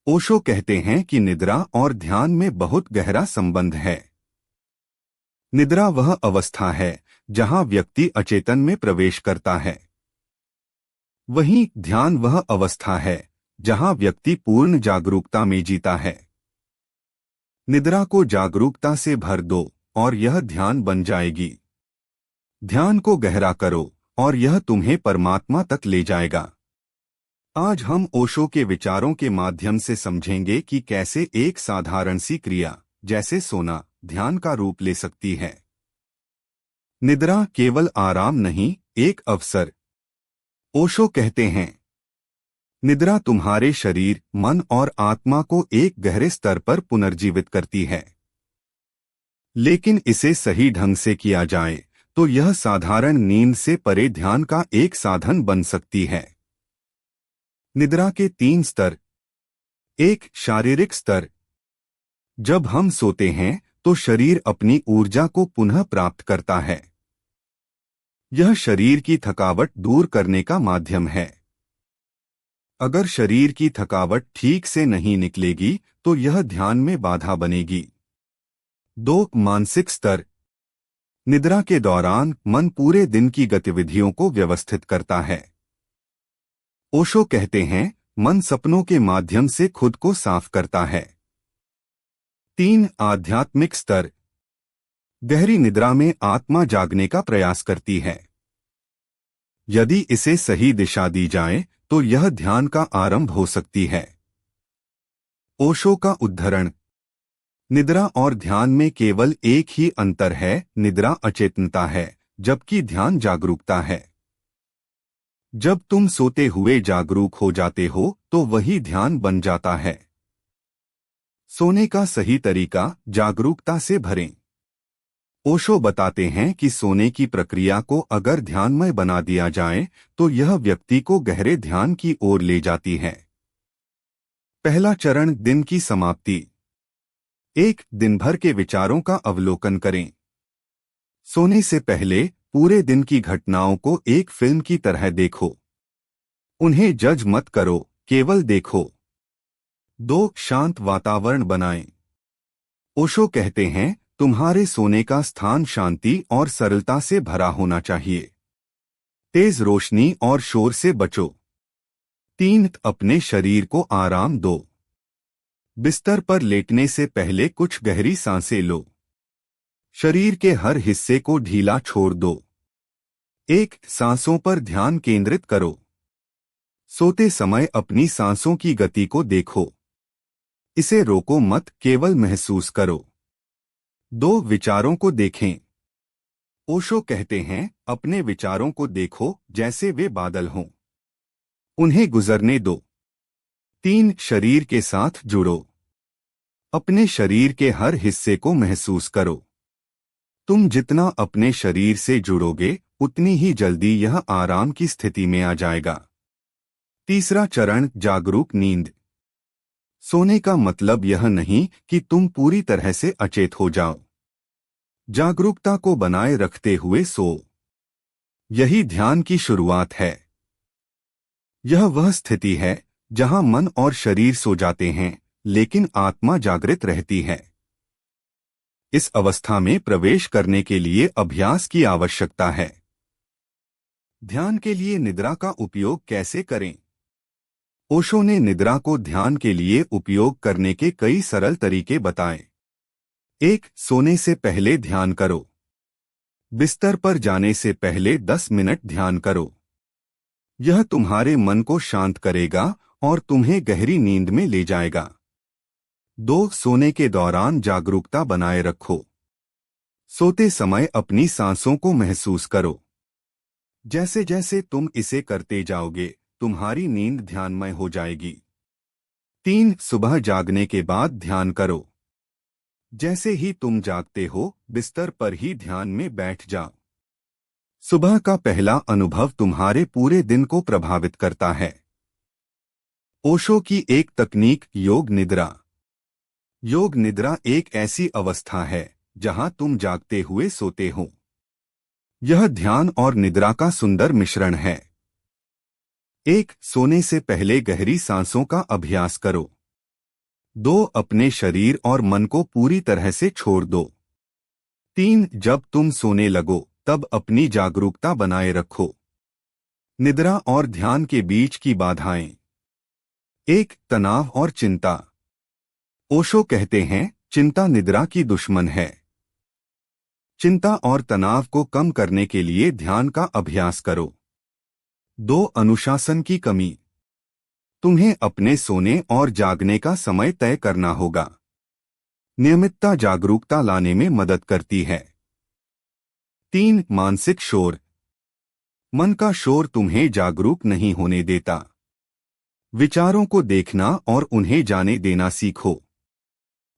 ओशो कहते हैं कि निद्रा और ध्यान में बहुत गहरा संबंध है। निद्रा वह अवस्था है जहां व्यक्ति अचेतन में प्रवेश करता है। वहीं ध्यान वह अवस्था है जहां व्यक्ति पूर्ण जागरूकता में जीता है। निद्रा को जागरूकता से भर दो और यह ध्यान बन जाएगी। ध्यान को गहरा करो और यह तुम्हें परमात्मा तक ले जाएगा। आज हम ओशो के विचारों के माध्यम से समझेंगे कि कैसे एक साधारण सी क्रिया जैसे सोना ध्यान का रूप ले सकती है। निद्रा केवल आराम नहीं, एक अवसर। ओशो कहते हैं, निद्रा तुम्हारे शरीर, मन और आत्मा को एक गहरे स्तर पर पुनर्जीवित करती है। लेकिन इसे सही ढंग से किया जाए तो यह साधारण नींद से परे ध्यान का एक साधन बन सकती है। निद्रा के 3 स्तर। 1. शारीरिक स्तर। जब हम सोते हैं तो शरीर अपनी ऊर्जा को पुनः प्राप्त करता है। यह शरीर की थकावट दूर करने का माध्यम है। अगर शरीर की थकावट ठीक से नहीं निकलेगी तो यह ध्यान में बाधा बनेगी। 2. मानसिक स्तर। निद्रा के दौरान मन पूरे दिन की गतिविधियों को व्यवस्थित करता है। ओशो कहते हैं, मन सपनों के माध्यम से खुद को साफ करता है। 3. आध्यात्मिक स्तर। गहरी निद्रा में आत्मा जागने का प्रयास करती है। यदि इसे सही दिशा दी जाए तो यह ध्यान का आरंभ हो सकती है। ओशो का उद्धरण। निद्रा और ध्यान में केवल एक ही अंतर है, निद्रा अचेतनता है जबकि ध्यान जागरूकता है। जब तुम सोते हुए जागरूक हो जाते हो तो वही ध्यान बन जाता है। सोने का सही तरीका, जागरूकता से भरें। ओशो बताते हैं कि सोने की प्रक्रिया को अगर ध्यानमय बना दिया जाए तो यह व्यक्ति को गहरे ध्यान की ओर ले जाती है। पहला चरण, दिन की समाप्ति। 1. दिन भर के विचारों का अवलोकन करें। सोने से पहले पूरे दिन की घटनाओं को एक फिल्म की तरह देखो। उन्हें जज मत करो, केवल देखो। 2. शांत वातावरण बनाएं। ओशो कहते हैं, तुम्हारे सोने का स्थान शांति और सरलता से भरा होना चाहिए। तेज रोशनी और शोर से बचो। 3. अपने शरीर को आराम दो। बिस्तर पर लेटने से पहले कुछ गहरी सांसें लो। शरीर के हर हिस्से को ढीला छोड़ दो। 1. सांसों पर ध्यान केंद्रित करो। सोते समय अपनी सांसों की गति को देखो। इसे रोको मत, केवल महसूस करो। 2. विचारों को देखें। ओशो कहते हैं, अपने विचारों को देखो जैसे वे बादल हों। उन्हें गुजरने दो। 3. शरीर के साथ जुड़ो। अपने शरीर के हर हिस्से को महसूस करो। तुम जितना अपने शरीर से जुड़ोगे उतनी ही जल्दी यह आराम की स्थिति में आ जाएगा। तीसरा चरण, जागरूक नींद। सोने का मतलब यह नहीं कि तुम पूरी तरह से अचेत हो जाओ। जागरूकता को बनाए रखते हुए सो। यही ध्यान की शुरुआत है। यह वह स्थिति है जहां मन और शरीर सो जाते हैं लेकिन आत्मा जागृत रहती है। इस अवस्था में प्रवेश करने के लिए अभ्यास की आवश्यकता है। ध्यान के लिए निद्रा का उपयोग कैसे करें? ओशो ने निद्रा को ध्यान के लिए उपयोग करने के कई सरल तरीके बताए। 1. सोने से पहले ध्यान करो। बिस्तर पर जाने से पहले 10 मिनट ध्यान करो। यह तुम्हारे मन को शांत करेगा और तुम्हें गहरी नींद में ले जाएगा। 2. सोने के दौरान जागरूकता बनाए रखो। सोते समय अपनी सांसों को महसूस करो। जैसे जैसे तुम इसे करते जाओगे तुम्हारी नींद ध्यानमय हो जाएगी। 3. सुबह जागने के बाद ध्यान करो। जैसे ही तुम जागते हो बिस्तर पर ही ध्यान में बैठ जाओ। सुबह का पहला अनुभव तुम्हारे पूरे दिन को प्रभावित करता है। ओशो की एक तकनीक, योग निद्रा। योग निद्रा एक ऐसी अवस्था है जहां तुम जागते हुए सोते हो। यह ध्यान और निद्रा का सुंदर मिश्रण है। 1. सोने से पहले गहरी सांसों का अभ्यास करो। 2. अपने शरीर और मन को पूरी तरह से छोड़ दो। 3. जब तुम सोने लगो तब अपनी जागरूकता बनाए रखो। निद्रा और ध्यान के बीच की बाधाएं। 1. तनाव और चिंता। ओशो कहते हैं, चिंता निद्रा की दुश्मन है। चिंता और तनाव को कम करने के लिए ध्यान का अभ्यास करो। 2. अनुशासन की कमी। तुम्हें अपने सोने और जागने का समय तय करना होगा। नियमितता जागरूकता लाने में मदद करती है। 3. मानसिक शोर। मन का शोर तुम्हें जागरूक नहीं होने देता। विचारों को देखना और उन्हें जाने देना सीखो।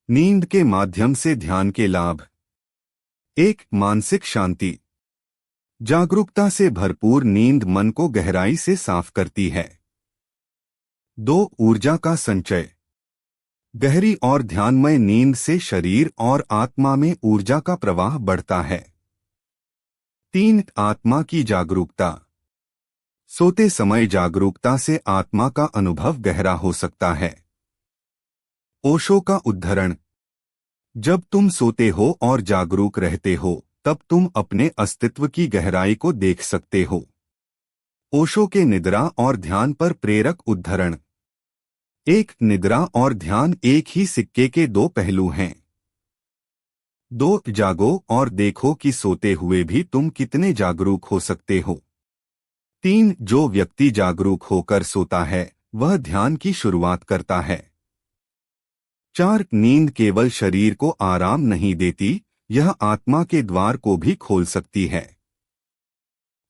नींद के माध्यम से ध्यान के लाभ। 1. मानसिक शांति। जागरूकता से भरपूर नींद मन को गहराई से साफ करती है। 2. ऊर्जा का संचय। गहरी और ध्यानमय नींद से शरीर और आत्मा में ऊर्जा का प्रवाह बढ़ता है। 3. आत्मा की जागरूकता। सोते समय जागरूकता से आत्मा का अनुभव गहरा हो सकता है। ओशो का उद्धरण। जब तुम सोते हो और जागरूक रहते हो तब तुम अपने अस्तित्व की गहराई को देख सकते हो। ओशो के निद्रा और ध्यान पर प्रेरक उद्धरण। 1. निद्रा और ध्यान एक ही सिक्के के दो पहलू हैं। 2. जागो और देखो कि सोते हुए भी तुम कितने जागरूक हो सकते हो। 3. जो व्यक्ति जागरूक होकर सोता है वह ध्यान की शुरुआत करता है। 4. नींद केवल शरीर को आराम नहीं देती, यह आत्मा के द्वार को भी खोल सकती है।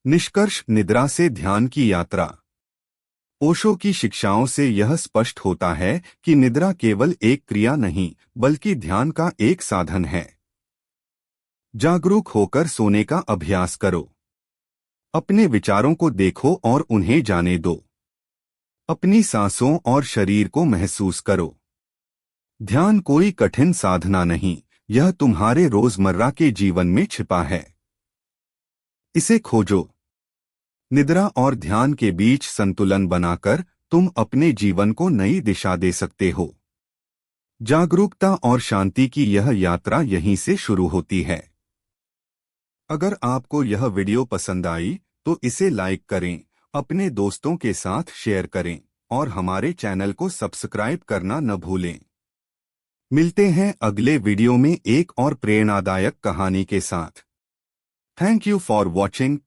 निष्कर्ष, निद्रा से ध्यान की यात्रा। ओशो की शिक्षाओं से यह स्पष्ट होता है कि निद्रा केवल एक क्रिया नहीं बल्कि ध्यान का एक साधन है। जागरूक होकर सोने का अभ्यास करो। अपने विचारों को देखो और उन्हें जाने दो। अपनी सांसों और शरीर को महसूस करो। ध्यान कोई कठिन साधना नहीं, यह तुम्हारे रोजमर्रा के जीवन में छिपा है। इसे खोजो। निद्रा और ध्यान के बीच संतुलन बनाकर तुम अपने जीवन को नई दिशा दे सकते हो। जागरूकता और शांति की यह यात्रा यहीं से शुरू होती है। अगर आपको यह वीडियो पसंद आई तो इसे लाइक करें, अपने दोस्तों के साथ शेयर करें और हमारे चैनल को सब्सक्राइब करना न भूलें। मिलते हैं अगले वीडियो में एक और प्रेरणादायक कहानी के साथ। Thank you for watching.